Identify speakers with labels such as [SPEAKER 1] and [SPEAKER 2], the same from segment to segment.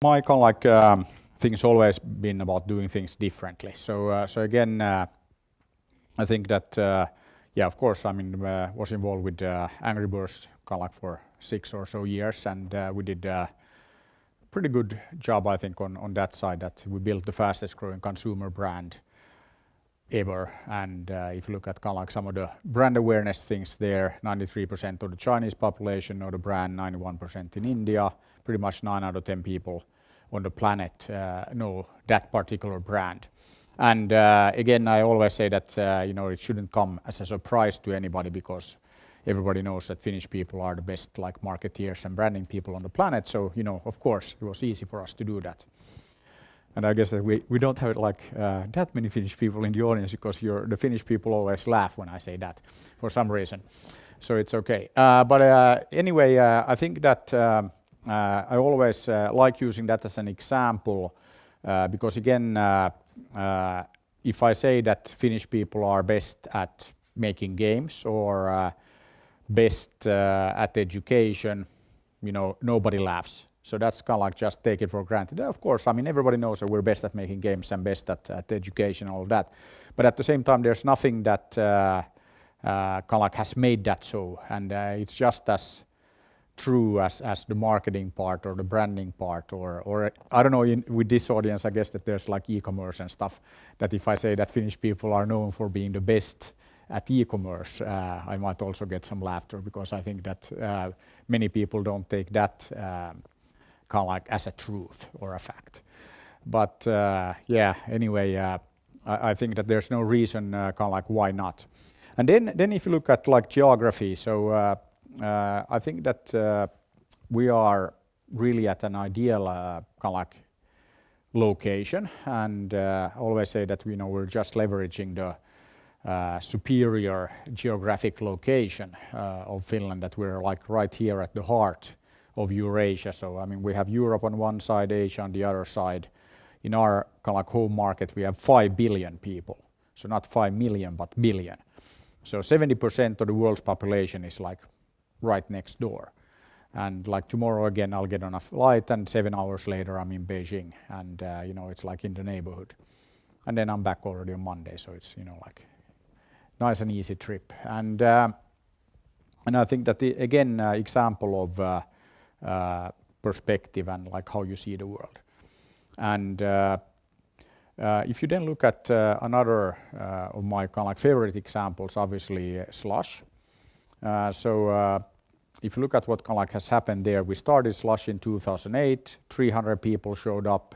[SPEAKER 1] My kind of thing's always been about doing things differently. So again, I think that yeah, of course, I mean, was involved with Angry Birds kind of for 6 or so years, and we did a pretty good job, I think, on that side. That we built the fastest growing consumer brand ever. And if you look at kind of some of the brand awareness things there, 93% of the Chinese population know the brand, 91% in India, pretty much 9 out of 10 people on the planet know that particular brand. And again, I always say that it shouldn't come as a surprise to anybody, because everybody knows that Finnish people are the best marketeers and branding people on the planet. So of course, it was easy for us to do that. And I guess that we don't have that many Finnish people in the audience, because the Finnish people always laugh when I say that for some reason. So it's okay. But anyway, I think that I always like using that as an example, because again, if I say that Finnish people are best at making games or best at education, nobody laughs. So that's kind of just take it for granted. Of course, I mean, everybody knows that we're best at making games and best at education and all of that. But at the same time, there's nothing that kind of has made that so. And it's just as true as the marketing part or the branding part, or I don't know, with this audience, I guess that there's e-commerce and stuff, that if I say that Finnish people are known for being the best at e-commerce, I might also get some laughter, because I think that many people don't take that kind of as a truth or a fact. But yeah, anyway, I think that there's no reason kind of why not. And then if you look at geography, so I think that we are really at an ideal kind of location, and I always say that we're just leveraging the superior geographic location of Finland, that we're right here at the heart of Eurasia. So I mean, we have Europe on one side, Asia on the other side. In our kind of home market, we have 5 billion people. So not 5 million, but billion. So 70% of the world's population is right next door. And tomorrow again, I'll get on a flight, and 7 hours later I'm in Beijing, and it's in the neighborhood. And then I'm back already on Monday, so it's nice and easy trip. And I think that again, example of perspective and how you see the world. And if you then look at another of my kind of favorite examples, obviously Slush. So if you look at what kind of has happened there, we started Slush in 2008, 300 people showed up,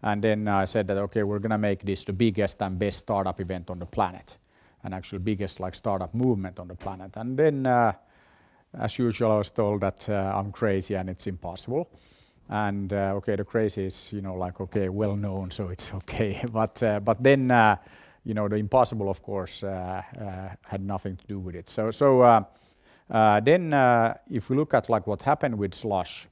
[SPEAKER 1] and then I said that, okay, we're going to make this the biggest and best startup event on the planet, and actually biggest startup movement on the planet. And then as usual, I was told that I'm crazy and it's impossible. And okay, the crazy is okay, well known, so it's okay. But then the impossible, of course, had nothing to do with it. So then if we look at what happened with Slush,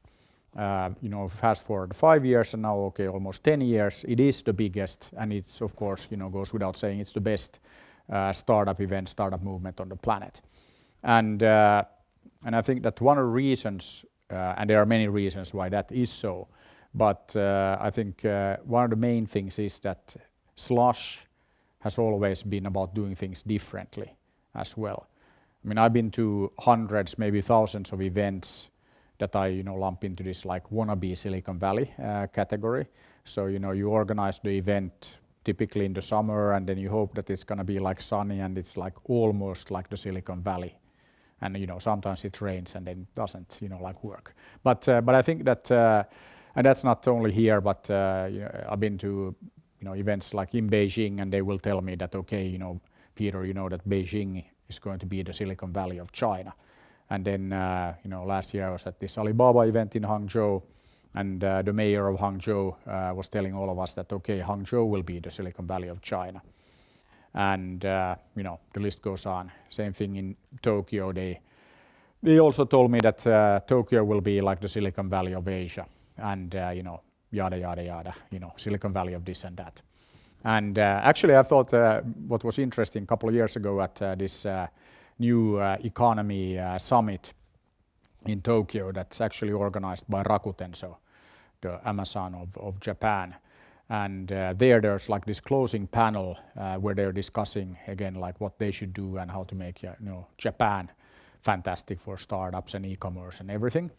[SPEAKER 1] fast forward 5 years and now, okay, almost 10 years, it is the biggest, and it's of course goes without saying, it's the best startup event, startup movement on the planet. And I think that one of the reasons, and there are many reasons why that is so, but I think one of the main things is that Slush has always been about doing things differently as well. I mean, I've been to hundreds, maybe thousands of events that I lump into this wannabe Silicon Valley category. So you organize the event typically in the summer, and then you hope that it's going to be sunny and it's almost like the Silicon Valley. And sometimes it rains and then it doesn't work. But I think that and that's not only here, but I've been to events in Beijing, and they will tell me that, okay, Peter, that Beijing is going to be the Silicon Valley of China. And then last year I was at this Alibaba event in Hangzhou, and the mayor of Hangzhou was telling all of us that, okay, Hangzhou will be the Silicon Valley of China. And the list goes on. Same thing in Tokyo. They also told me that Tokyo will be like the Silicon Valley of Asia, and yada yada yada. Silicon Valley of this and that. And actually, I thought what was interesting a couple of years ago at this new economy summit in Tokyo, that's actually organized by Rakuten. So the Amazon of Japan. And there's like this closing panel where they're discussing again like what they should do and how to make Japan fantastic for startups and e-commerce and everything.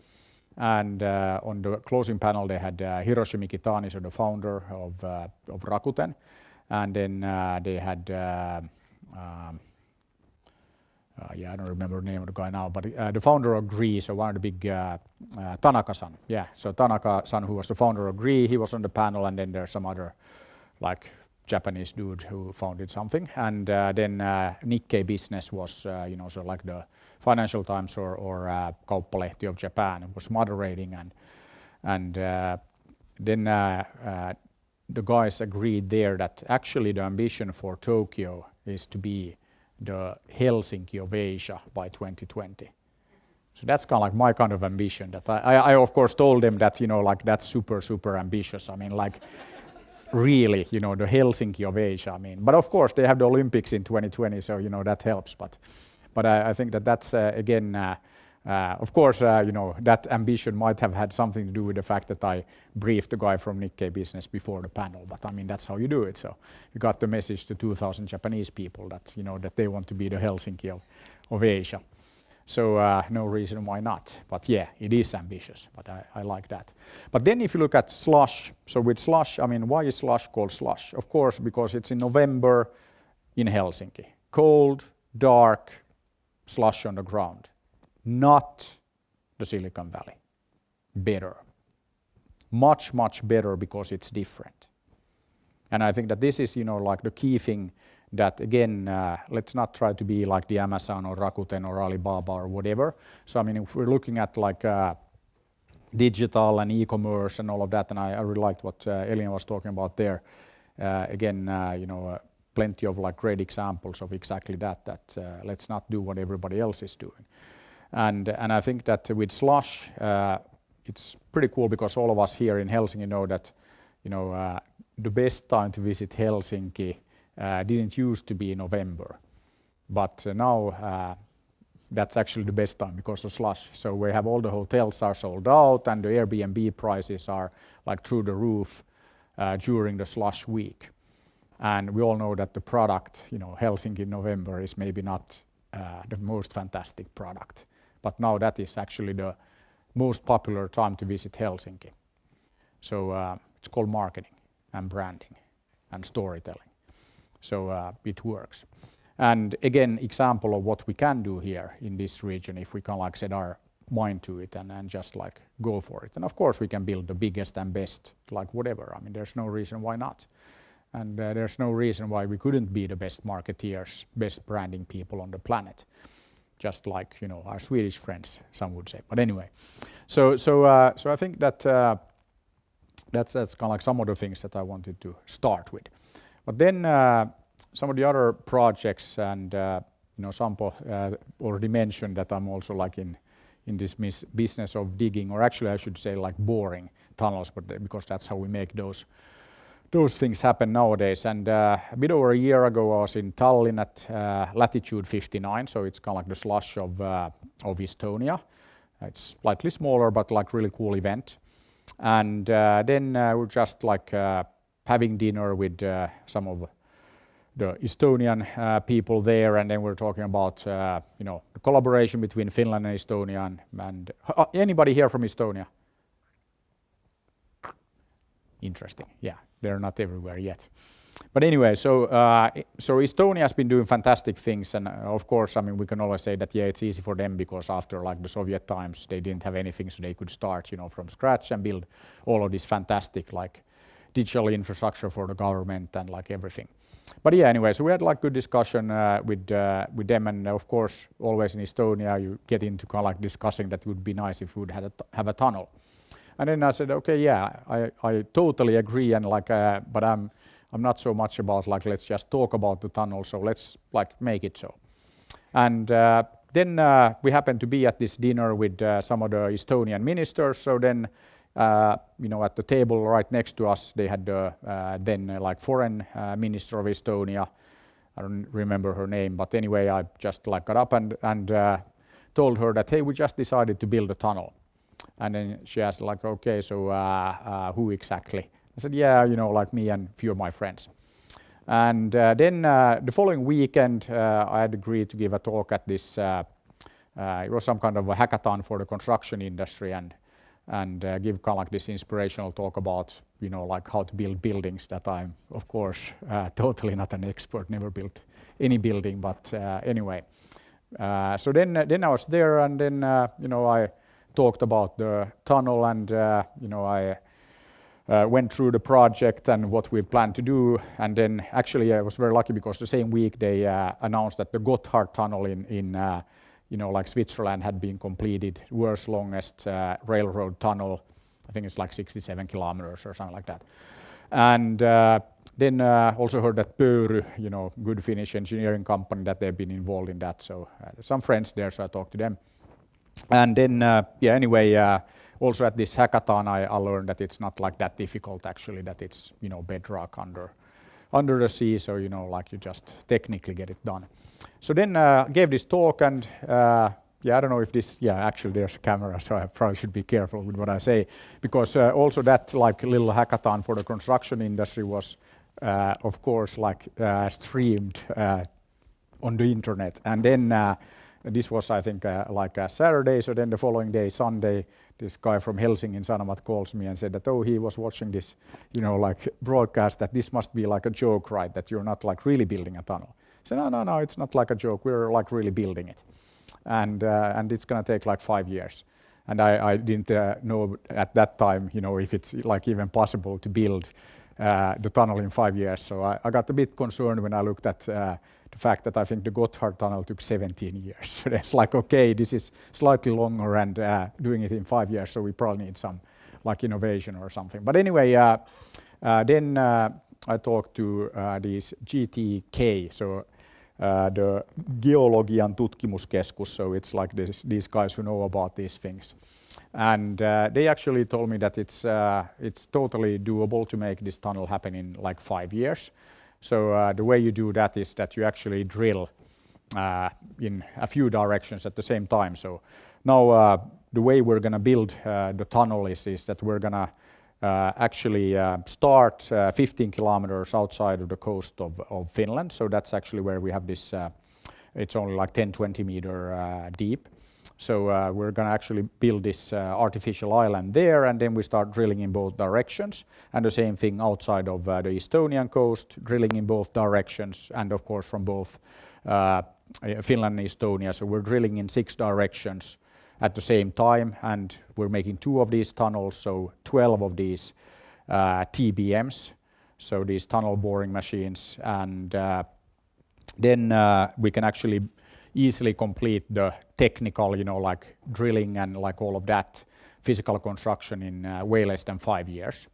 [SPEAKER 1] And on the closing panel they had Hiroshi Mikitani, so the founder of Rakuten, and then they had I don't remember the name of the guy now, but the founder of Gree, so one of the big Tanaka-san. Yeah, so Tanaka-san, who was the founder of Gree, he was on the panel, and then there's some other like Japanese dude who founded something, and then Nikkei Business was so like the Financial Times or Kauppalehti of Japan was moderating, and then the guys agreed there that actually the ambition for Tokyo is to be the Helsinki of Asia by 2020. So that's kind of like my kind of ambition. That I of course told them that like that's super ambitious. I mean like really the Helsinki of Asia. I mean, but of course they have the Olympics in 2020, so that helps. But I think that's again. Of course, that ambition might have had something to do with the fact that I briefed the guy from Nikkei Business before the panel. But I mean, that's how you do it. So you got the message to 2,000 Japanese people that that they want to be the Helsinki of Asia. So no reason why not. But yeah, it is ambitious. But I like that. But then if you look at Slush, so with Slush, I mean, why is Slush called Slush? Of course, because it's in November in Helsinki, cold, dark, slush on the ground. Not the Silicon Valley. Better. Much better because it's different. And I think that this is, like the key thing that, again, let's not try to be like the Amazon or Rakuten or Alibaba or whatever. So, I mean, if we're looking at like digital and e-commerce and all of that, and I really liked what Elina was talking about there. Again, plenty of like great examples of exactly that let's not do what everybody else is doing. And I think that with Slush, it's pretty cool because all of us here in Helsinki know that, the best time to visit Helsinki didn't used to be November, but now that's actually the best time because of Slush. So we have all the hotels are sold out and the Airbnb prices are like through the roof during the Slush week. And we all know that the product, Helsinki in November is maybe not the most fantastic product. But now that is actually the most popular time to visit Helsinki. So it's called marketing and branding and storytelling. So it works. And again, example of what we can do here in this region if we can like set our mind to it and just like go for it. And of course we can build the biggest and best, like whatever. I mean, there's no reason why not. And there's no reason why we couldn't be the best marketeers, best branding people on the planet. Just like our Swedish friends, some would say. But anyway, so I think that that's kind of like some of the things that I wanted to start with. But then some of the other projects, and Sampo already mentioned that I'm also like in this business of digging, or actually I should say like boring tunnels, but because that's how we make those things happen nowadays. And a bit over a year ago I was in Tallinn at latitude 59, so it's kind of like the Slush of Estonia. It's slightly smaller but like really cool event. And then we're just like having dinner with some of the Estonian people there, and then we're talking about the collaboration between Finland and Estonia. And anybody here from Estonia? Interesting, yeah. They're not everywhere yet. But anyway, so Estonia has been doing fantastic things, and of course, I mean, we can always say that it's easy for them because after like the Soviet times, they didn't have anything, so they could start, from scratch and build all of this fantastic like digital infrastructure for the government and like everything. But yeah, anyway, so we had like good discussion with them, and of course, always in Estonia, you get into kind of like discussing that it would be nice if we would have a tunnel. And then I said, okay, yeah, I totally agree, and like, but I'm not so much about like let's just talk about the tunnel, so let's like make it so. And then we happened to be at this dinner with some of the Estonian ministers. So then, at the table right next to us, they had then like foreign minister of Estonia. I don't remember her name, but anyway, I just like got up and told her that hey, we just decided to build a tunnel. And then she asked like, okay, so who exactly? I said, yeah, you know, like me and a few of my friends. And then the following weekend, I had agreed to give a talk at this, it was some kind of a hackathon for the construction industry, and give kind of like this inspirational talk about, you know, like how to build buildings that I'm, of course, totally not an expert, never built any building, but anyway. So then I was there, and then, you know, I talked about the tunnel, and, you know, I went through the project and what we plan to do. And then actually I was very lucky because the same week they announced that the Gotthard tunnel in you know, like Switzerland had been completed, world's longest railroad tunnel. I think it's like 67 kilometers or something like that. And then also heard that Pöyry, you know, good Finnish engineering company, that they've been involved in that. So some friends there, so I talked to them. And then, yeah, anyway, also at this hackathon, I learned that it's not like that difficult actually, that it's, you know, bedrock under the sea, so, you know, like you just technically get it done. So then gave this talk, and yeah, I don't know if this, yeah, actually there's a camera, so I probably should be careful with what I say, because also that like little hackathon for the construction industry was, of course, like streamed on the internet. And then this was, I think, like a Saturday, so then the following day, Sunday, this guy from Helsinki in Sanomat calls me and said that, oh, he was watching this, you know, like broadcast, that this must be like a joke, right, that you're not like really building a tunnel. I said, no, it's not like a joke, we're like really building it. And it's gonna take like 5 years. And I didn't know at that time, you know, if it's like even possible to build the tunnel in 5 years. So I got a bit concerned when I looked at the fact that I think the Gotthard tunnel took 17 years. So it's like, okay, this is slightly longer, and doing it in 5 years, so we probably need some like innovation or something. But anyway, then I talked to these GTK, so the Geologian Tutkimuskeskus, so it's like these guys who know about these things. And they actually told me that it's totally doable to make this tunnel happen in like 5 years. So the way you do that is that you actually drill in a few directions at the same time. So now the way we're going to build the tunnel is that we're going to actually start 15 kilometers outside of the coast of Finland. So that's actually where we have this, it's only like 10-20 meter deep. So we're going to actually build this artificial island there, and then we start drilling in both directions. And the same thing outside of the Estonian coast, drilling in both directions, and of course from both Finland and Estonia. So we're drilling in 6 directions at the same time, and we're making 2 of these tunnels, so 12 of these TBMs, so these tunnel boring machines. And then we can actually easily complete the technical, you know, like drilling and like all of that physical construction in way less than 5 years.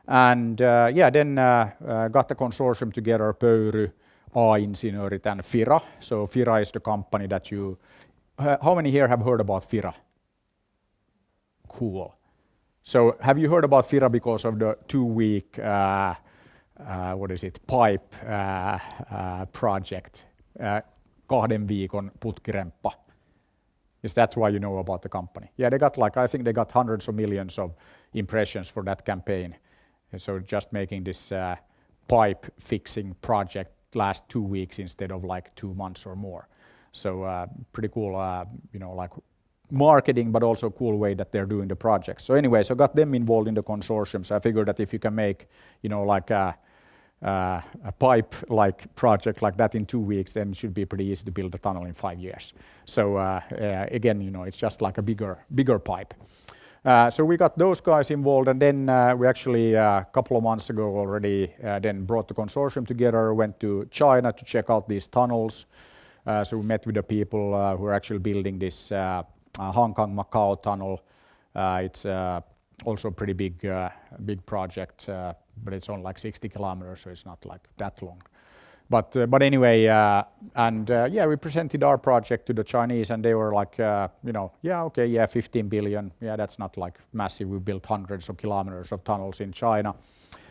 [SPEAKER 1] And yeah, then got the consortium together, Pöyry, A-insinöörit, and Fira. So Fira is the company that you, how many here have heard about Fira? Cool. So have you heard about Fira because of the 2-week, what is it, pipe project? 2 viikon putkiremppa. Is that why you know about the company? Yeah, they got like, I think they got hundreds of millions of impressions for that campaign. And so just making this pipe fixing project last 2 weeks instead of like 2 months or more. So pretty cool, you know, like marketing, but also cool way that they're doing the project. So anyway, so got them involved in the consortium. So I figured that if you can make, you know, like a pipe-like project like that in 2 weeks, then it should be pretty easy to build a tunnel in 5 years. So again, you know, it's just like a bigger pipe. So we got those guys involved, and then we actually a couple of months ago already then brought the consortium together, went to China to check out these tunnels. So we met with the people who are actually building this Hong Kong-Macau tunnel. It's also a pretty big project, but it's only like 60 kilometers, so it's not like that long. But anyway, yeah, we presented our project to the Chinese, and they were like, you know, yeah, okay, yeah, 15 billion, yeah, that's not like massive. We built hundreds of kilometers of tunnels in China.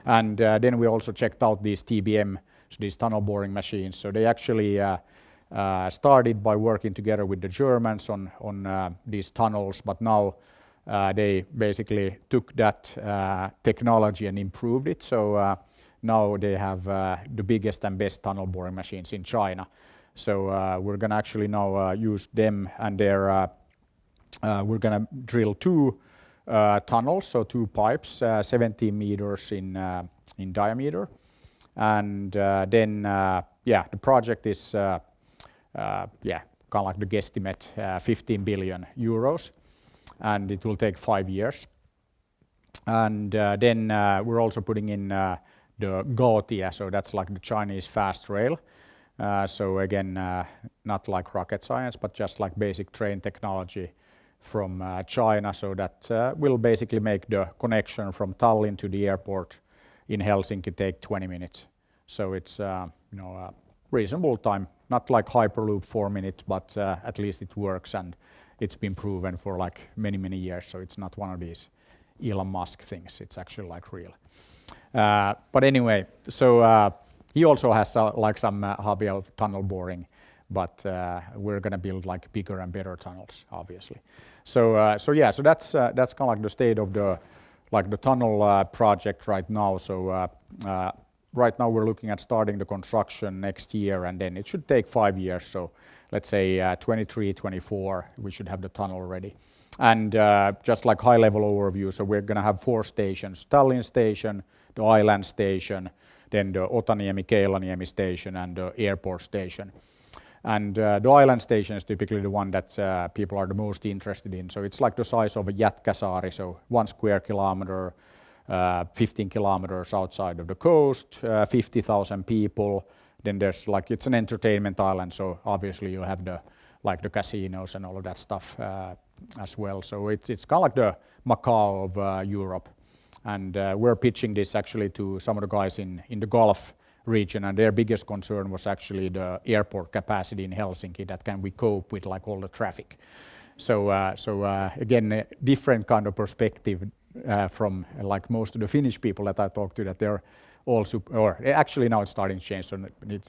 [SPEAKER 1] And then we also checked out these TBM, so these tunnel boring machines. So they actually started by working together with the Germans on these tunnels, but now they basically took that technology and improved it. So now they have the biggest and best tunnel boring machines in China. So we're going to actually now use them, and we're going to drill 2 tunnels, so 2 pipes, 17 meters in diameter. And then, the project is, kind of like the guesstimate, 15 billion euros, and it will take 5 years. And then we're also putting in the Gaotia, so that's like the Chinese fast rail. So again, not like rocket science, but just like basic train technology from China, so that will basically make the connection from Tallinn to the airport in Helsinki take 20 minutes. So it's a reasonable time, not like Hyperloop 4 minutes, but at least it works, and it's been proven for like many years. So it's not one of these Elon Musk things. It's actually like real. But anyway, so he also has like some hobby of tunnel boring, but we're going to build like bigger and better tunnels, obviously. So that's kind of like the state of the tunnel project right now. So right now we're looking at starting the construction next year, and then it should take 5 years. So let's say 23, 24, we should have the tunnel ready. And just like high level overview, so we're going to have 4 stations: Tallinn station, the island station, then the Otaniemi, Keilaniemi station, and the airport station. And the island station is typically the one that people are the most interested in. So it's like the size of a Jätkäsaari, so 1 square kilometer, 15 kilometers outside of the coast, 50,000 people. Then there's like, it's an entertainment island, so obviously you have the casinos and all of that stuff as well. So it's kind of like the Macau of Europe. And we're pitching this actually to some of the guys in the Gulf region, and their biggest concern was actually the airport capacity in Helsinki, that can we cope with like all the traffic. So again, a different kind of perspective from like most of the Finnish people that I talked to, that they're all or actually now it's starting to change. So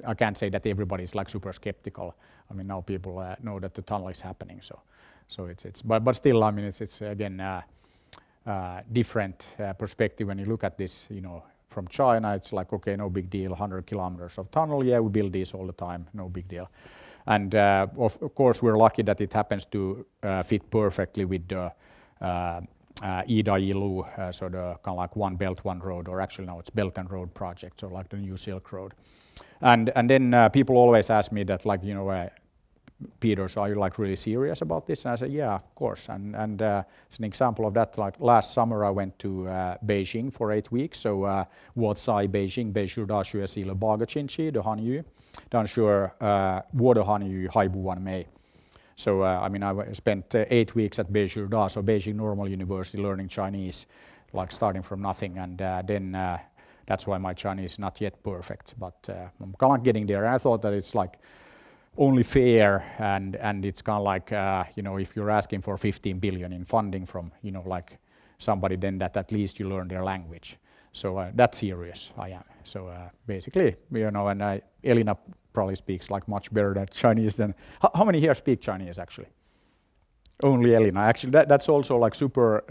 [SPEAKER 1] I can't say that everybody's like super skeptical. I mean, now people know that the tunnel is happening. So but still, I mean, it's again different perspective when you look at this. From China, it's like, okay, no big deal, 100 kilometers of tunnel, yeah, we build these all the time, no big deal. And of course, we're lucky that it happens to fit perfectly with the Ida-Ilu, so the kind of like One Belt, One Road, or actually now it's Belt and Road project, so like the new Silk Road. And then people always ask me that, like, Peter, so are you like really serious about this? And I said, yeah, of course. And as an example of that, like last summer I went to Beijing for 8 weeks. So 我在 Beijing 北市大学习了8个星期的汉语，但是我的汉语还不完美。So I mean, I spent 8 weeks at Beijing, so Beijing Normal University, learning Chinese, like starting from nothing. And then that's why my Chinese is not yet perfect, but I'm kind of getting there. And I thought that it's like only fair, and it's kind of like if you're asking for 15 billion in funding from like somebody, then that at least you learn their language. So that's serious I am. So basically, and Elina probably speaks like much better than Chinese than how many here speak Chinese actually? Only Elina. Actually, that's also like super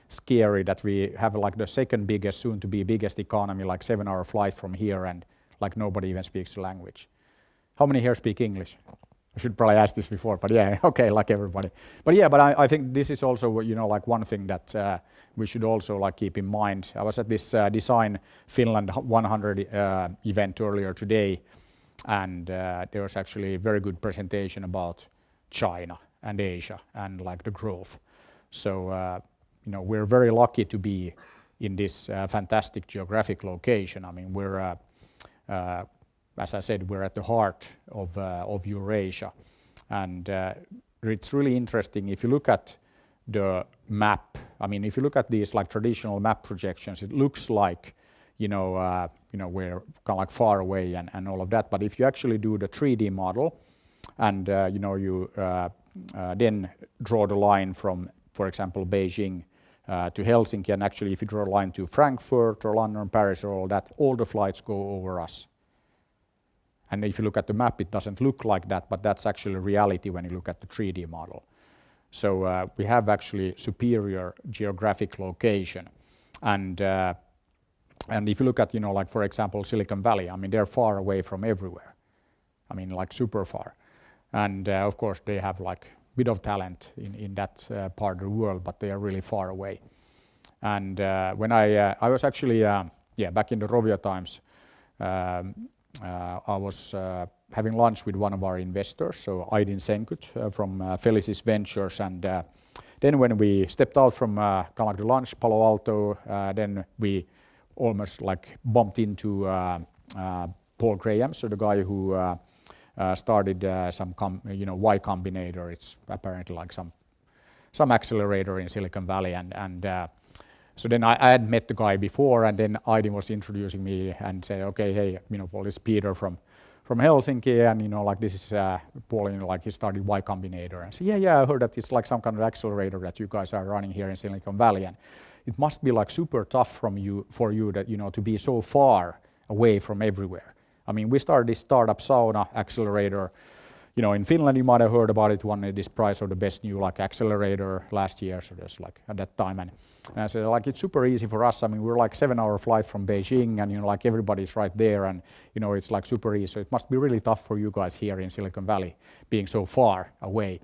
[SPEAKER 1] scary that we have like the second biggest, soon to be biggest economy, like 7-hour flight from here, and like nobody even speaks the language. How many here speak English? I should probably ask this before, but yeah, okay, like everybody. But yeah, but I think this is also like one thing that we should also like keep in mind. I was at this Design Finland 100 event earlier today, and there was actually a very good presentation about China and Asia and like the growth. So we're very lucky to be in this fantastic geographic location. I mean, we're as I said, we're at the heart of Eurasia, and it's really interesting if you look at the map. I mean, if you look at these like traditional map projections, it looks like we're kind of like far away and all of that. But if you actually do the 3D model, and you then draw the line from, for example, Beijing to Helsinki, and actually if you draw a line to Frankfurt or London, Paris, or all that, all the flights go over us. And if you look at the map, it doesn't look like that, but that's actually reality when you look at the 3D model. So we have actually superior geographic location. And if you look at, like for example, Silicon Valley, I mean, they're far away from everywhere. I mean, like super far. And of course, they have like a bit of talent in that part of the world, but they are really far away. And when I was actually, back in the Rovio times, I was having lunch with one of our investors, so Aidin Senkut from Felicis Ventures, and then when we stepped out from kind of like the lunch, Palo Alto, then we almost like bumped into Paul Graham, so the guy who started some Y Combinator. It's apparently like some accelerator in Silicon Valley, and so then I had met the guy before, and then Aidin was introducing me and said, okay, hey, Paul, this is Peter from Helsinki, and like this is Paul, like he started Y Combinator. And I said, yeah, I heard that it's like some kind of accelerator that you guys are running here in Silicon Valley, and it must be like super tough for you that to be so far away from everywhere. I mean, we started this startup sauna accelerator. In Finland, you might have heard about it, won this prize of the best new like accelerator last year. So there's like at that time, and I said like it's super easy for us. I mean, we're like 7-hour flight from Beijing, and like everybody's right there, and it's like super easy. So it must be really tough for you guys here in Silicon Valley, being so far away.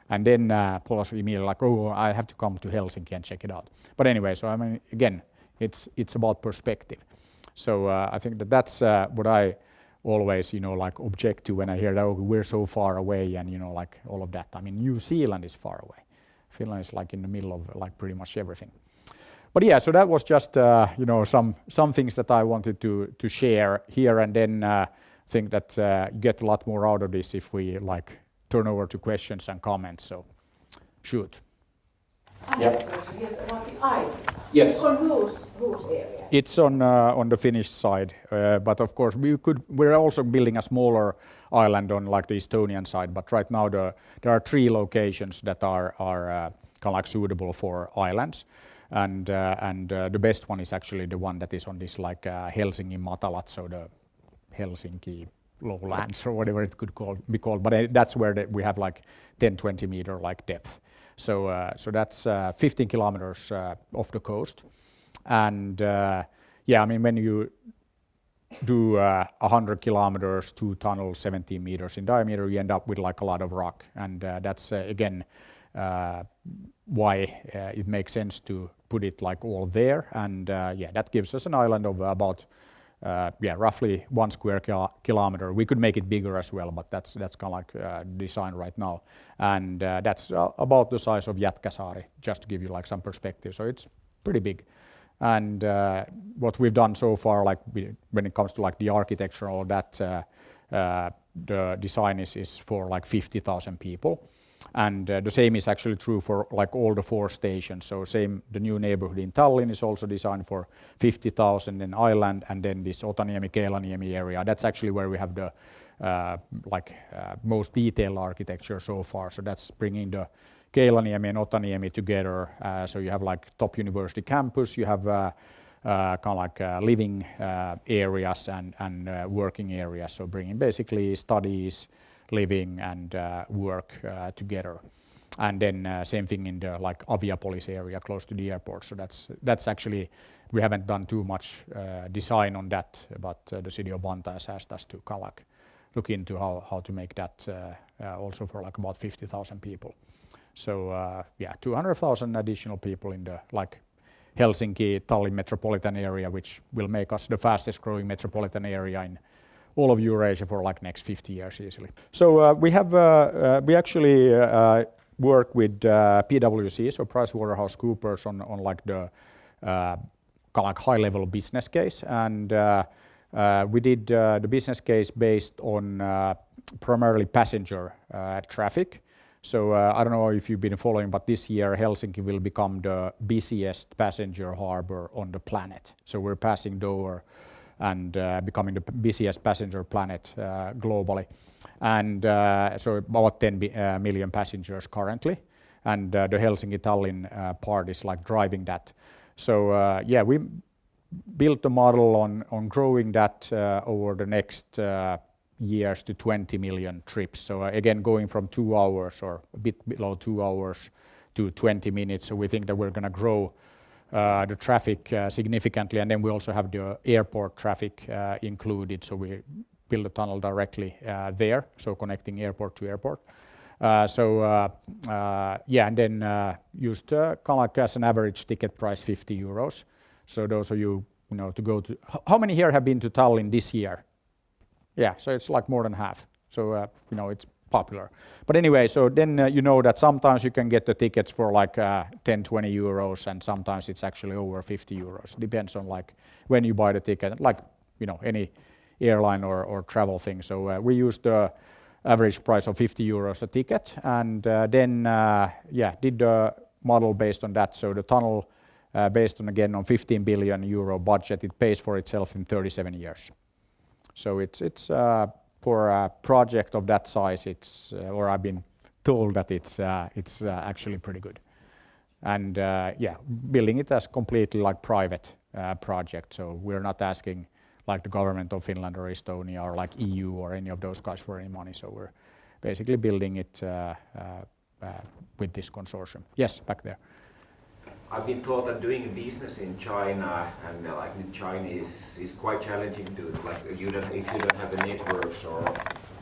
[SPEAKER 1] And then Paul was immediately like, oh, I have to come to Helsinki and check it out. But anyway, so I mean, again, it's about perspective. So I think that's what I always, like object to when I hear that, oh, we're so far away, and like all of that. I mean, New Zealand is far away. Finland is like in the middle of like pretty much everything. But yeah, so that was just some things that I wanted to share here, and then think that you get a lot more out of this if we like turn over to questions and comments. So shoot.
[SPEAKER 2] I have a question, yes, about the island.
[SPEAKER 1] Yes.
[SPEAKER 2] It's on whose area?
[SPEAKER 1] It's on the Finnish side, but of course we're also building a smaller island on like the Estonian side. But right now there are 3 locations that are kind of like suitable for islands, and the best one is actually the one that is on this like Helsinki Matalat, so the Helsinki lowlands or whatever it could be called. But that's where we have like 10-20 meter like depth. So that's 15 kilometers off the coast. And I mean, when you do 100 kilometers, 2 tunnels, 17 meters in diameter, you end up with like a lot of rock. And that's again why it makes sense to put it like all there. And that gives us an island of about roughly 1 square kilometer. We could make it bigger as well, but that's kind of like design right now. And that's about the size of Jätkäsaari, just to give you like some perspective. So it's pretty big. And what we've done so far, like when it comes to like the architecture, all that, the design is for like 50,000 people. And the same is actually true for like all the 4 stations. So the new neighborhood in Tallinn is also designed for 50,000 in island, and then this Otaniemi, Keilaniemi area. That's actually where we have the most detailed architecture so far. So that's bringing the Keilaniemi and Otaniemi together. So you have like top university campus, you have kind of like living areas and working areas. So bringing basically studies, living and work together. And then same thing in the like Aviapolis area close to the airport. So that's actually, we haven't done too much design on that, but the city of Vantaa has asked us to kind of like look into how to make that also for like about 50,000 people. So 200,000 additional people in the like Helsinki, Tallinn metropolitan area, which will make us the fastest growing metropolitan area in all of Eurasia for like next 50 years easily. So we actually work with PwC, so PricewaterhouseCoopers on like the kind of like high level business case, and we did the business case based on primarily passenger traffic. So I don't know if you've been following, but this year Helsinki will become the busiest passenger harbor on the planet. So we're passing Dover and becoming the busiest passenger planet globally. And so about 10 million passengers currently. And the Helsinki-Tallinn part is like driving that. So we built a model on growing that over the next years to 20 million trips. So again, going from 2 hours or a bit below 2 hours to 20 minutes. So we think that we're going to grow the traffic significantly, and then we also have the airport traffic included. So we build a tunnel directly there, so connecting airport to airport. Yeah, and then used kind of like as an average ticket price 50 euros. So those of you, to go to, how many here have been to Tallinn this year? Yeah, so it's like more than half. So, it's popular. But anyway, so then you know that sometimes you can get the tickets for like 10, 20 euros, and sometimes it's actually over 50 euros. Depends on like when you buy the ticket, like, any airline or travel thing. So we use the average price of 50 euros a ticket, and then, did the model based on that. So the tunnel, based on, again, on 15 billion euro budget, it pays for itself in 37 years. So it's for a project of that size, or I've been told that it's actually pretty good. And building it as completely like private project. So we're not asking like the government of Finland or Estonia or like EU or any of those guys for any money. So we're basically building it with this consortium. Yes, back there.
[SPEAKER 3] I've been told that doing business in China and like with Chinese is quite challenging to like if you don't have the networks or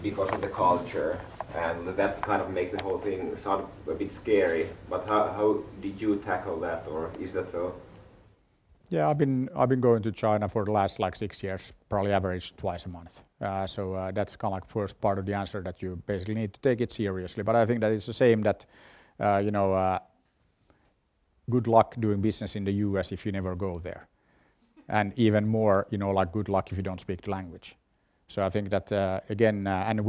[SPEAKER 3] because of the culture, and that kind of makes the whole thing sound a bit scary. But how did you tackle that, or is that so?
[SPEAKER 1] Yeah, I've been going to China for the last like 6 years, probably average twice a month. So that's kind of like first part of the answer, that you basically need to take it seriously. But I think that it's the same that good luck doing business in the US if you never go there, and even more, like good luck if you don't speak the language. So I think that again, and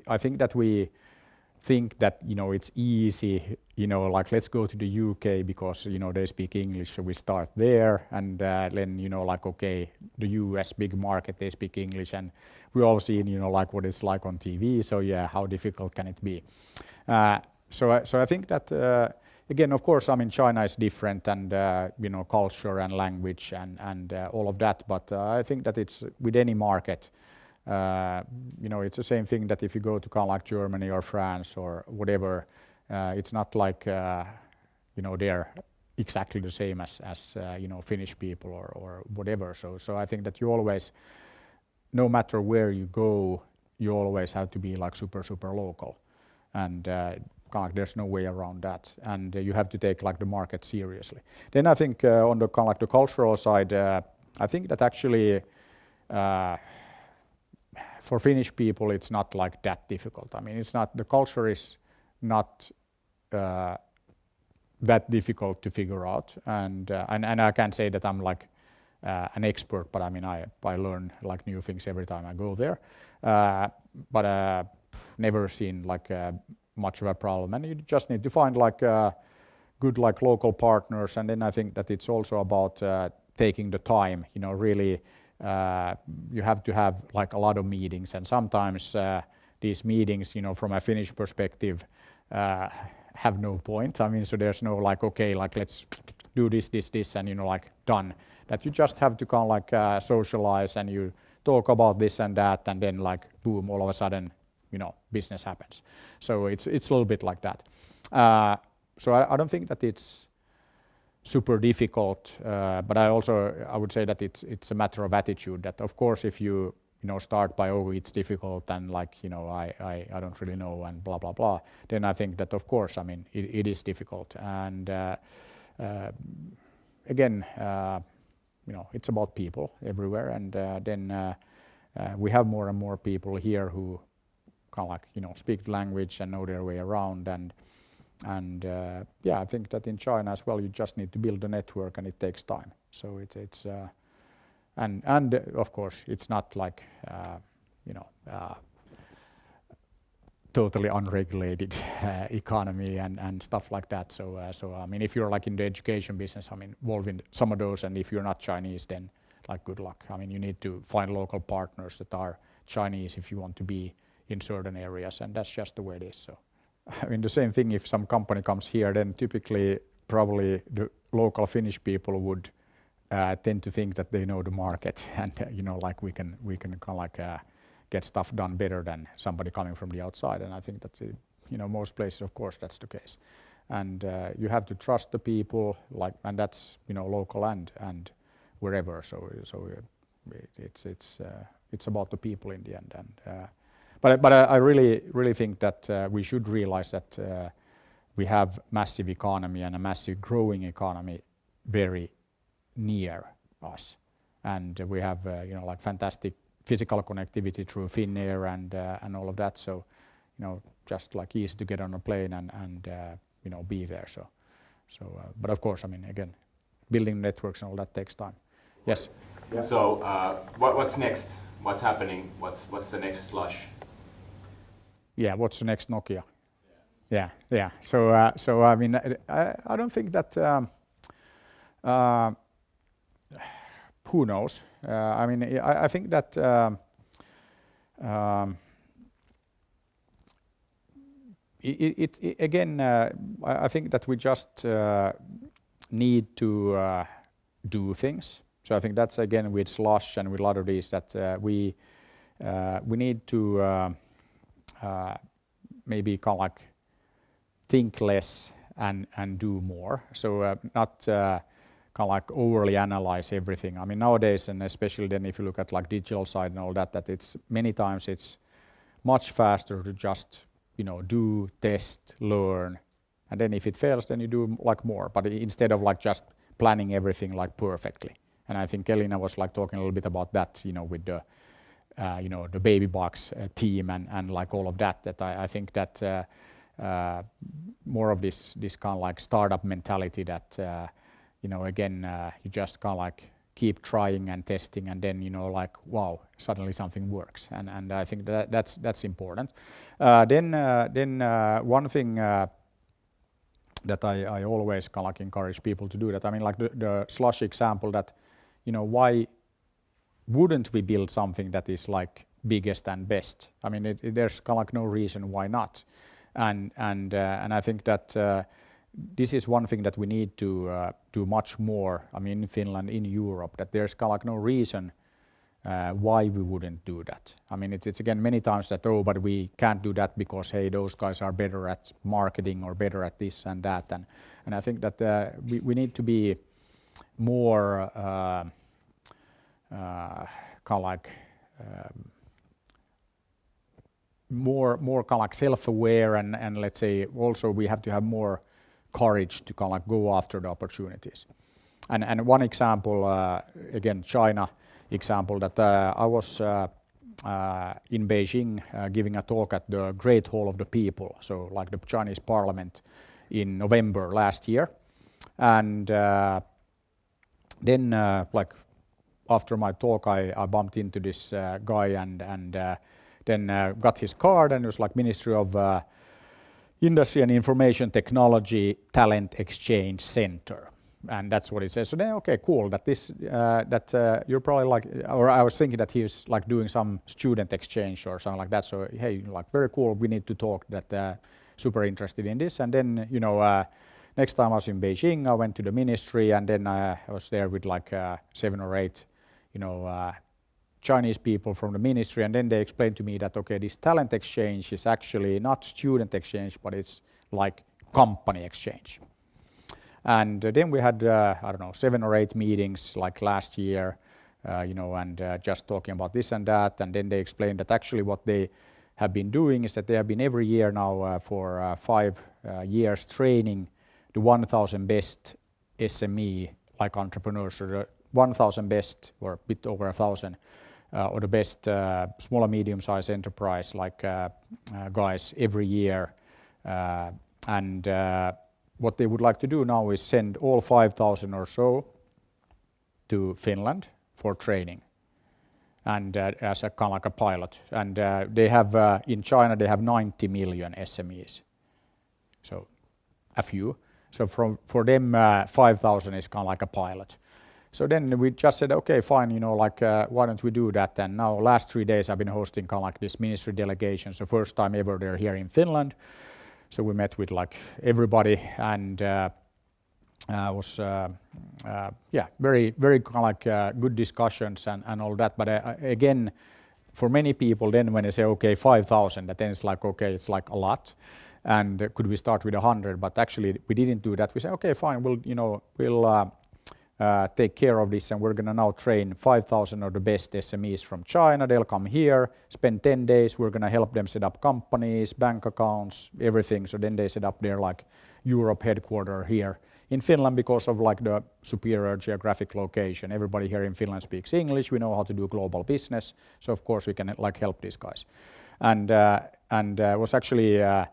[SPEAKER 1] I think that we think that it's easy, like let's go to the UK because they speak English, so we start there, and then like okay, the US big market, they speak English, and we all seen like what it's like on TV. So yeah, how difficult can it be? So I think that. Again, of course, I mean, China is different, and culture and language and all of that. But I think that it's with any market, it's the same thing that if you go to kind of like Germany or France or whatever, it's not like they're exactly the same as Finnish people or whatever. So I think that you always, no matter where you go, you always have to be like super local, and there's no way around that, and you have to take like the market seriously. Then I think on the kind of like the cultural side, I think that actually for Finnish people it's not like that difficult. I mean, it's not, the culture is not that difficult to figure out, and I can't say that I'm like an expert, but I mean I learn like new things every time I go there, but never seen like much of a problem, and you just need to find like good like local partners, and then I think that it's also about taking the time, really you have to have like a lot of meetings, and sometimes these meetings, from a Finnish perspective, have no point. I mean, so there's no like, okay, like let's do this, and like done. That you just have to kind of like socialize, and you talk about this and that, and then like boom, all of a sudden, business happens. So it's a little bit like that. So I don't think that it's super difficult, but I would say that it's a matter of attitude. That of course, if you start by it's difficult and like I don't really know and blah blah blah, then I think that of course, I mean it is difficult, and again, it's about people everywhere, and then we have more and more people here who kind of like speak the language and know their way around, and I think that in China as well, you just need to build a network, and it takes time. So it's and of course it's not like totally unregulated economy and stuff like that. So I mean, if you're like in the education business, I mean, involved in some of those, and if you're not Chinese, then like good luck. I mean, you need to find local partners that are Chinese if you want to be in certain areas, and that's just the way it is. So I mean, the same thing, if some company comes here, then typically probably the local Finnish people would tend to think that they know the market, and like we can kind of like get stuff done better than somebody coming from the outside. And I think that most places, of course, that's the case. And you have to trust the people, and that's local and wherever. So it's about the people in the end. And but I really think that we should realize that we have massive economy and a massive growing economy very near us, and we have fantastic physical connectivity through Finnair and all of that. So just easy to get on a plane and be there. So but of course, I mean, again, building networks and all that takes time. Yes.
[SPEAKER 4] Yeah. So what's next? What's happening? What's the next Slush?
[SPEAKER 1] Yeah, what's the next Nokia? Yeah. So I mean, I don't think that. Who knows? I mean, I think that again. I think that we just need to do things. So I think that's again with Slush and with a lot of these that we need to maybe kind of think less and do more. So not kind of overly analyze everything. I mean, nowadays, and especially then if you look at digital side and all that it's many times it's much faster to just do, test, learn, and then if it fails, then you do more. But instead of just planning everything perfectly. And I think Elina was talking a little bit about that, with the the baby box team and all of that. That I think that more of this kind of startup mentality that again you just kind of keep trying and testing, and then wow, suddenly something works, and I think that's important. Then one thing that I always kind of encourage people to do that. I mean, the Slush example that why wouldn't we build something that is biggest and best? I mean, there's kind of no reason why not, and I think that this is one thing that we need to do much more. I mean, in Finland, in Europe, that there's kind of no reason why we wouldn't do that. I mean, it's again many times that but we can't do that because hey, those guys are better at marketing or better at this and that, and I think that we need to be more kind of more kind of self-aware, and let's say also we have to have more courage to kind of go after the opportunities. And one example, again, China example, that I was in Beijing giving a talk at the Great Hall of the People, so the Chinese Parliament, in November last year, and then after my talk I bumped into this guy and then got his card, and it was Ministry of Industry and Information Technology Talent Exchange Center, and that's what it says. So then, okay, cool. That this you're probably or I was thinking that he was doing some student exchange or something like that. So hey, very cool. We need to talk. That super interested in this. And then next time I was in Beijing, I went to the ministry, and then I was there with 7 or 8, Chinese people from the ministry, and then they explained to me that okay, this talent exchange is actually not student exchange, but it's company exchange. And then we had I don't know, 7 or 8 meetings last year, and just talking about this and that, and then they explained that actually what they have been doing is that they have been every year now for 5 years training the 1,000 best SME entrepreneurs, or the 1,000 best, or a bit over 1,000, or the best small and medium-sized enterprise guys every year, and what they would like to do now is send all 5,000 or so to Finland for training, and as a kind of a pilot. And they have in China they have 90 million SMEs, so a few. So for them 5,000 is kind of like a pilot. So then we just said, okay, fine, why don't we do that? And now last 3 days I've been hosting kind of this ministry delegation. So first time ever they're here in Finland. So we met with everybody, and was very very kind of good discussions and all that. But again, for many people, then when they say, okay, 5,000, then it's like, okay, it's like a lot. And could we start with 100? But actually, we didn't do that. We said, okay, fine, we'll take care of this, and we're going to now train 5,000 of the best SMEs from China. They'll come here, spend 10 days. We're going to help them set up companies, bank accounts, everything. So then they set up their like Europe headquarters here in Finland because of like the superior geographic location. Everybody here in Finland speaks English. We know how to do global business. So of course we can like help these guys. And it was actually a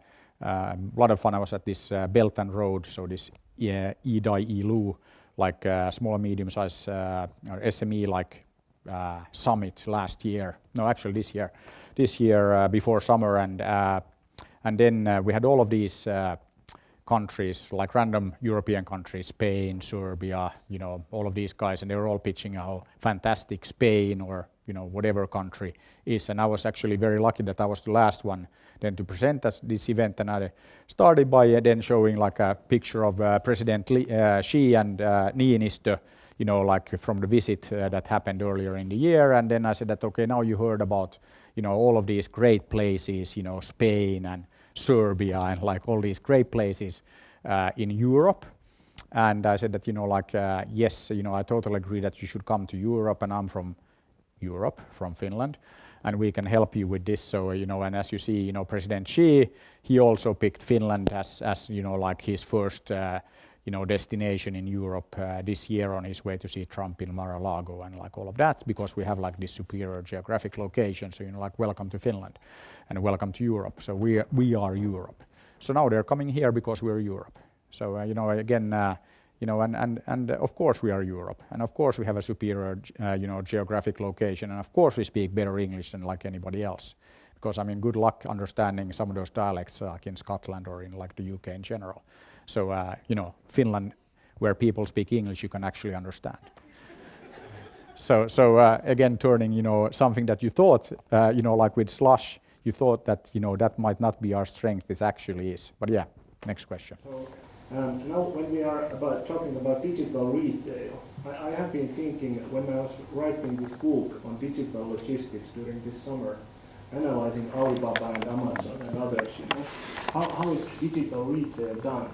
[SPEAKER 1] lot of fun. I was at this Belt and Road, so this Idai Ilu, like small medium-sized SME like summit last year. No, actually this year. This year before summer, and then we had all of these countries, like random European countries, Spain, Serbia, all of these guys, and they were all pitching how fantastic Spain or whatever country is. And I was actually very lucky that I was the last one then to present this event, and I started by then showing like a picture of President Xi and Niinistö, like from the visit that happened earlier in the year. And then I said that, okay, now you heard about all of these great places, Spain and Serbia and like all these great places in Europe. And I said that, yes, I totally agree that you should come to Europe, and I'm from Europe, from Finland, and we can help you with this. So, and as you see, President Xi, he also picked Finland as like his first, destination in Europe this year on his way to see Trump in Mar-a-Lago and like all of that, because we have like this superior geographic location. So, like, welcome to Finland and welcome to Europe. So we are Europe. So now they're coming here because we're Europe. So, again, and of course we are Europe, and of course we have a superior, geographic location, and of course we speak better English than like anybody else, because I mean, good luck understanding some of those dialects like in Scotland or in like the UK in general. So, Finland, where people speak English, you can actually understand. So again, turning, something that you thought, like with Slush, you thought that, that might not be our strength, it actually is. But yeah, next question.
[SPEAKER 5] Now, when we are talking about digital retail, I have been thinking when I was writing this book on digital logistics during this summer, analyzing Alibaba and Amazon and others, how is digital retail done?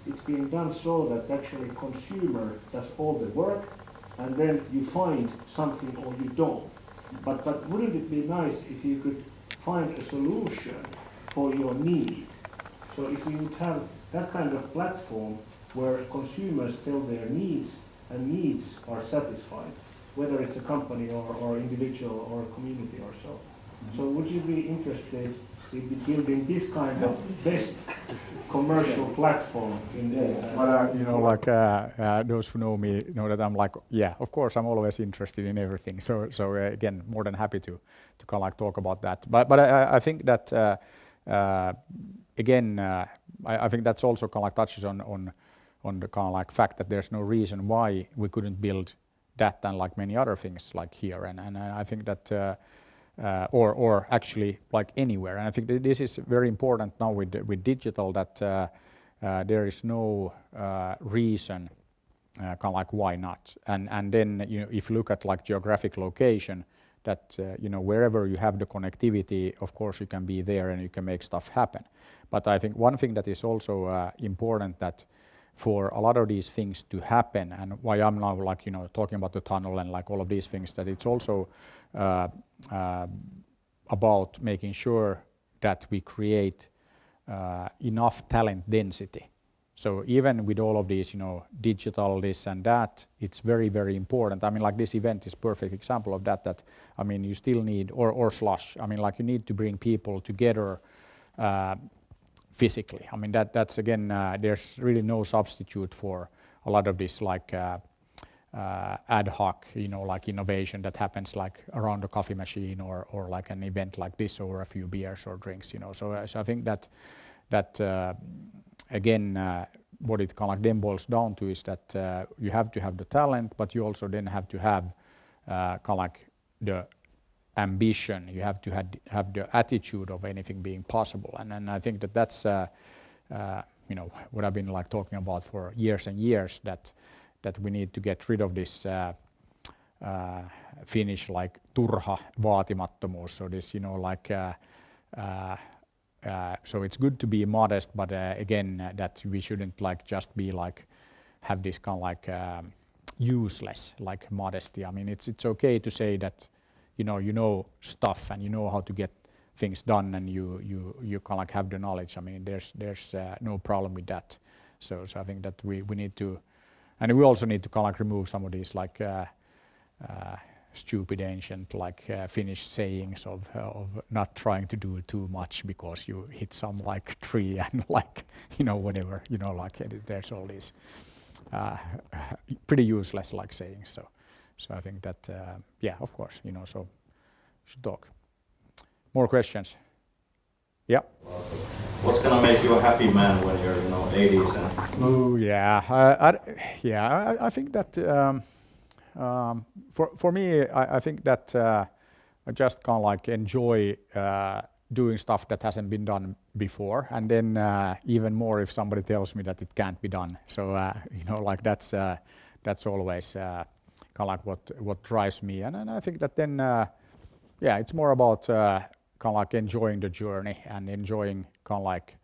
[SPEAKER 5] It's being done so that actually consumer does all the work, and then you find something or you don't. But wouldn't it be nice if you could find a solution for your need? So if you would have that kind of platform where consumers tell their needs and needs are satisfied, whether it's a company or individual or a community or so. So would you be interested in building this kind of best commercial platform in
[SPEAKER 1] those who know me know that I'm like, yeah, of course I'm always interested in everything. So again, more than happy to kind of like talk about that. But I think that again, I think that's also kind of like touches on the kind of like fact that there's no reason why we couldn't build that and like many other things like here. And I think that or actually like anywhere. And I think that this is very important now with digital, that there is no reason kind of like why not. And then if you look at like geographic location, that wherever you have the connectivity, of course you can be there and you can make stuff happen. But I think one thing that is also important, that for a lot of these things to happen, and why I'm now like talking about the tunnel and like all of these things, that it's also about making sure that we create enough talent density. So even with all of these, digital this and that, it's very, very important. I mean, like this event is perfect example of that. That I mean, you still need, or Slush. I mean, like you need to bring people together physically. I mean, that's again, there's really no substitute for a lot of this like ad hoc, like innovation that happens like around a coffee machine or like an event like this over a few beers or drinks. So I think that again, what it kind of like then boils down to is that you have to have the talent, but you also then have to have kind of like the ambition. You have to have the attitude of anything being possible. And I think that that's what I've been like talking about for years and years, that we need to get rid of this Finnish like turha vaatimattomuus. So this, like, so it's good to be modest, but again, that we shouldn't like just be like have this kind of like useless like modesty. I mean, it's okay to say that you know stuff and you know how to get things done, and you kind of like have the knowledge. I mean, there's no problem with that. So I think that we need to, and we also need to kind of like remove some of these like stupid ancient like Finnish sayings of not trying to do too much because you hit some like tree and like whatever, like there's all these pretty useless like sayings. So I think that yeah, of course, so we should talk. More questions? Yeah.
[SPEAKER 6] What's gonna make you a happy man when you're 80s and?
[SPEAKER 1] Oh yeah, I think that for me, I think that I just kind of like enjoy doing stuff that hasn't been done before, and then even more if somebody tells me that it can't be done. So like that's always kind of like what drives me, and I think that then yeah, it's more about kind of like enjoying the journey and enjoying kind of like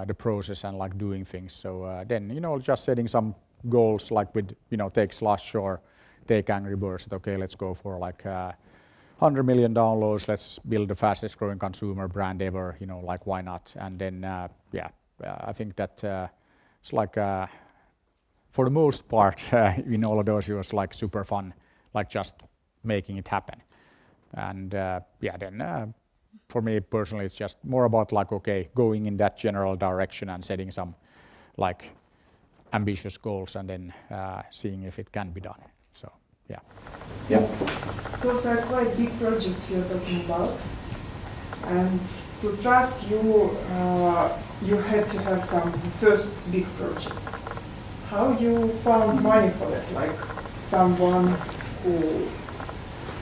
[SPEAKER 1] the process and like doing things. So then just setting some goals like with take Slush or take Angry Birds. Okay, let's go for like 100 million downloads. Let's build the fastest growing consumer brand ever. Like why not? And then yeah, I think that it's like for the most part in all of those it was like super fun, like just making it happen. And yeah, then for me personally, it's just more about like okay, going in that general direction and setting some like ambitious goals, and then seeing if it can be done. So yeah.
[SPEAKER 6] Yeah.
[SPEAKER 7] Those are quite big projects you're talking about, and to trust you, you had to have some first big project. How you found money for it? Like someone who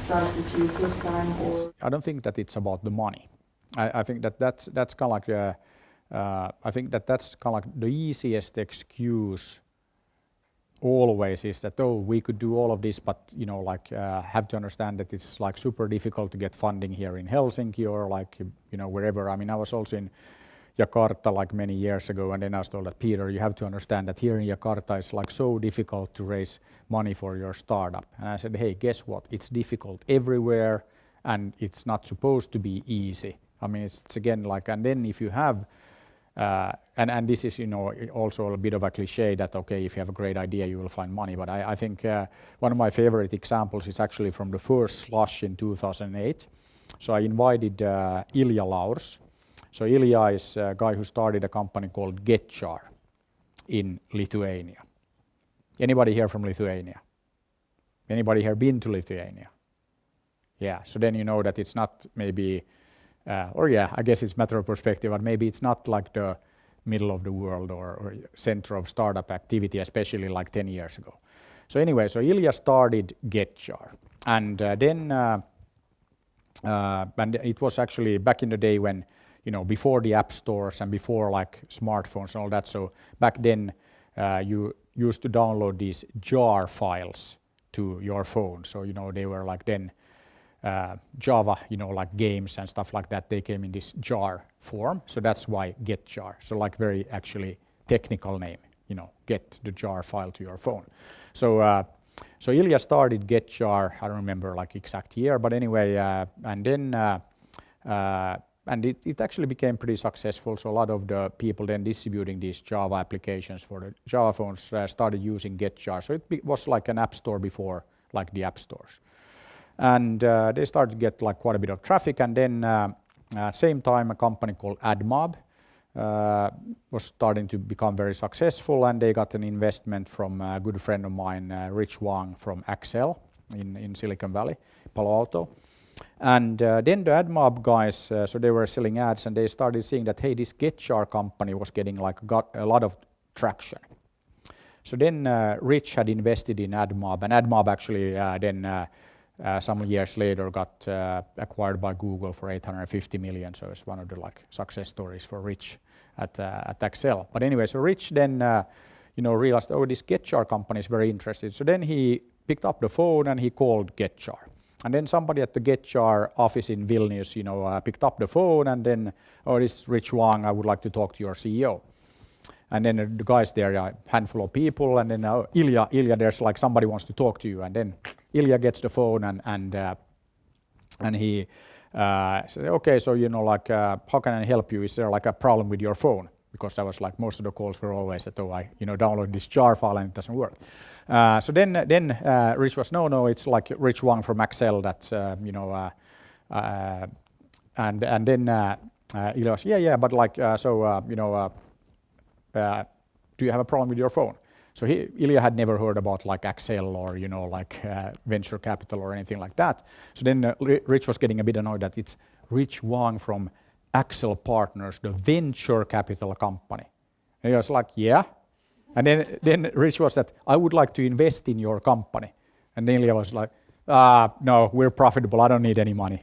[SPEAKER 7] trusted you first time, or?
[SPEAKER 1] I don't think that it's about the money. I think that's kind of like I think that's kind of like the easiest excuse always is that we could do all of this, but like have to understand that it's like super difficult to get funding here in Helsinki or like wherever. I mean, I was also in Jakarta like many years ago, and then I was told that Peter, you have to understand that here in Jakarta it's like so difficult to raise money for your startup. And I said, hey, guess what? It's difficult everywhere, and it's not supposed to be easy. I mean, it's again like, and then if you have and this is also a bit of a cliche that okay, if you have a great idea you will find money, but I think one of my favorite examples is actually from the first Slush in 2008. So I invited Ilja Laurs. So Ilja is a guy who started a company called GetJar in Lithuania. Anybody here from Lithuania? Anybody here been to Lithuania? Yeah, so then you know that it's not maybe or yeah, I guess it's a matter of perspective, but maybe it's not like the middle of the world or center of startup activity, especially like 10 years ago. So anyway, so Ilja started GetJar, and then and it was actually back in the day when before the app stores and before like smartphones and all that. So back then you used to download these jar files to your phone. So they were like then Java, like games and stuff like that, they came in this jar form. So that's why GetJar. So like very actually technical name, get the jar file to your phone. So so Ilja started GetJar, I don't remember like exact year, but anyway, and then and it actually became pretty successful. So a lot of the people then distributing these Java applications for the Java phones started using GetJar. So it was like an app store before like the app stores. And they started to get like quite a bit of traffic, and then same time a company called AdMob was starting to become very successful, and they got an investment from a good friend of mine, Rich Wang from Axel in Silicon Valley, Palo Alto. And then the AdMob guys, so they were selling ads, and they started seeing that hey, this GetJar company was getting like got a lot of traction. So then Rich had invested in AdMob, and AdMob actually then some years later got acquired by Google for 850 million. So it's one of the like success stories for Rich at Axel. But anyway, so Rich then realized, oh, this GetJar company is very interested. So then he picked up the phone and he called GetJar. And then somebody at the GetJar office in Vilnius, picked up the phone and then, oh, this is Rich Wang, I would like to talk to your CEO. And then the guys there, a handful of people, and then Ilya, there's like somebody wants to talk to you. And then Ilya gets the phone and he said, okay, so how can I help you? Is there like a problem with your phone? Because that was like most of the calls were always that, I download this jar file and it doesn't work. So then Rich was, no, it's like Rich Wang from Excel that, and then Ilya was, yeah, but like, do you have a problem with your phone? So Ilya had never heard about like Excel or, venture capital or anything like that. So then Rich was getting a bit annoyed that it's Rich Wang from Excel Partners, the venture capital company. And he was like, yeah. And then Rich was that, I would like to invest in your company. And then Ilya was like, no, we're profitable, I don't need any money.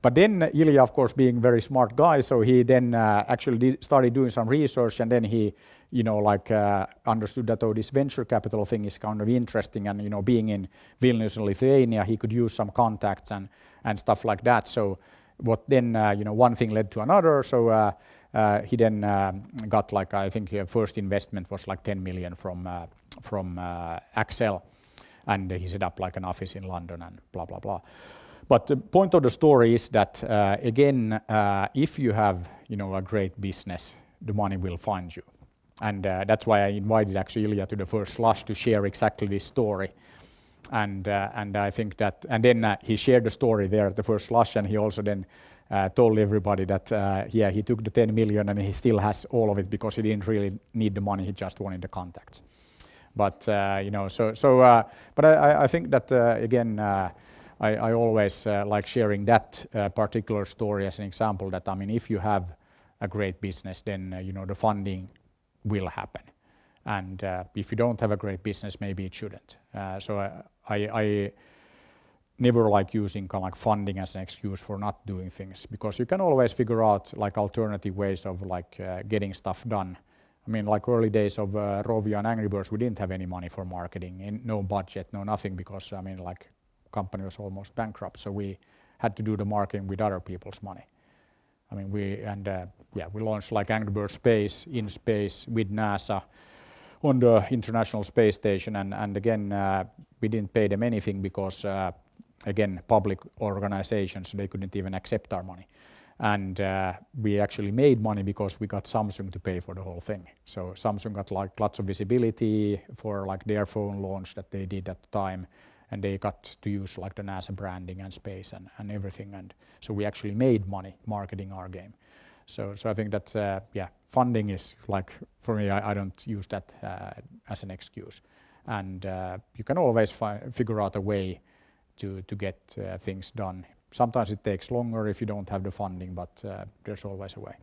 [SPEAKER 1] But then Ilya, of course, being a very smart guy, so he then actually started doing some research, and then he, understood that, this venture capital thing is kind of interesting, and, being in Vilnius in Lithuania, he could use some contacts and stuff like that. So what then, one thing led to another, so he then got like, I think first investment was like 10 million from Excel, and he set up like an office in London and blah, blah, blah. But the point of the story is that, again, if you have, a great business, the money will find you. And that's why I invited actually Ilya to the first Slush to share exactly this story. And I think that, and then he shared the story there at the first Slush, and he also then told everybody that, he took the 10 million and he still has all of it because he didn't really need the money, he just wanted the contacts. But, but I think that, again, I always like sharing that particular story as an example that, if you have a great business, then, the funding will happen. And if you don't have a great business, maybe it shouldn't. So I never like using kind of like funding as an excuse for not doing things, because you can always figure out like alternative ways of like getting stuff done. Like early days of Rovio and Angry Birds, we didn't have any money for marketing, and no budget, no nothing, because like company was almost bankrupt, so we had to do the marketing with other people's money. We launched like Angry Birds Space in space with NASA on the International Space Station, and again we didn't pay them anything because again, public organizations, they couldn't even accept our money. And we actually made money because we got Samsung to pay for the whole thing. So Samsung got like lots of visibility for like their phone launch that they did at the time, and they got to use like the NASA branding and space and everything. And so we actually made money marketing our game. So I think that, funding is like, for me, I don't use that as an excuse. And you can always figure out a way to get things done. Sometimes it takes longer if you don't have the funding, but there's always a way.